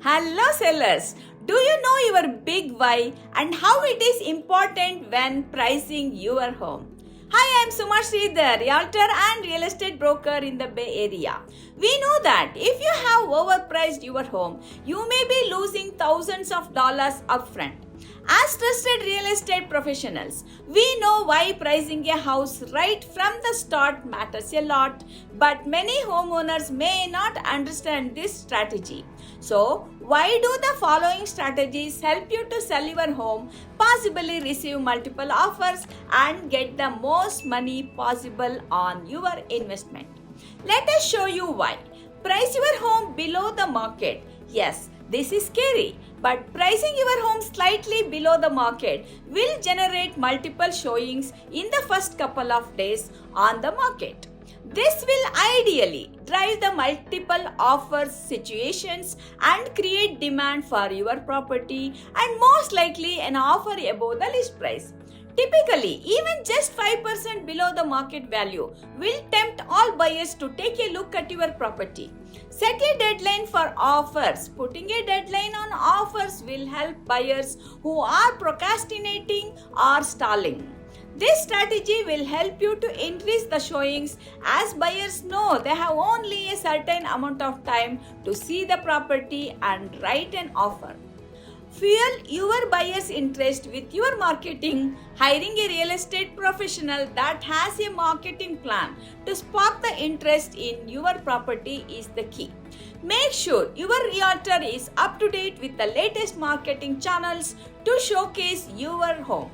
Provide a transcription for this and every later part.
Hello sellers, do you know your big why and how it is important when pricing your home? Hi, I am Suma Sridhar, realtor and real estate broker in the Bay Area. We know that if you have overpriced your home, you may be losing thousands of dollars upfront. As trusted real estate professionals, we know why pricing a house right from the start matters a lot, but many homeowners may not understand this strategy. So, why do the following strategies help you to sell your home, possibly receive multiple offers, and get the most money possible on your investment? Let us show you why. Price your home below the market. Yes, this is scary, but pricing your home slightly below the market will generate multiple showings in the first couple of days on the market. This will ideally drive the multiple offers situations and create demand for your property and most likely an offer above the list price. Typically, even just 5% below the market value will tempt all buyers to take a look at your property. Set a deadline for offers. Putting a deadline on offers will help buyers who are procrastinating or stalling. This strategy will help you to increase the showings as buyers know they have only a certain amount of time to see the property and write an offer. Fuel your buyer's interest with your marketing. Hiring a real estate professional that has a marketing plan to spark the interest in your property is the key. Make sure your realtor is up to date with the latest marketing channels to showcase your home.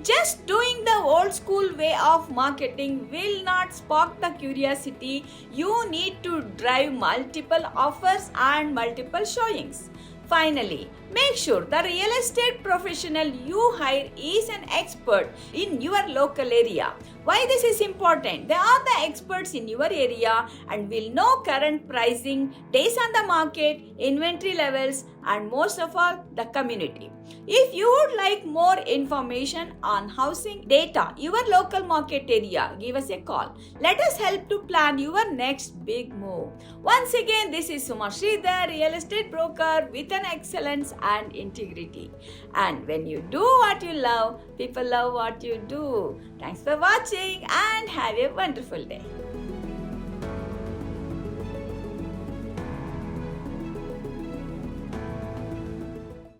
Just doing the old school way of marketing will not spark the curiosity. You need to drive multiple offers and multiple showings. Finally, make sure the real estate professional you hire is an expert in your local area. Why this is important? They are the experts in your area and will know current pricing, days on the market, inventory levels, and most of all, the community. If you would like more information on housing data, your local market area, give us a call. Let us help to plan your next big move. Once again, this is Suma Sridhar, real estate broker with an excellence and integrity. And when you do what you love, people love what you do. Thanks for watching and have a wonderful day.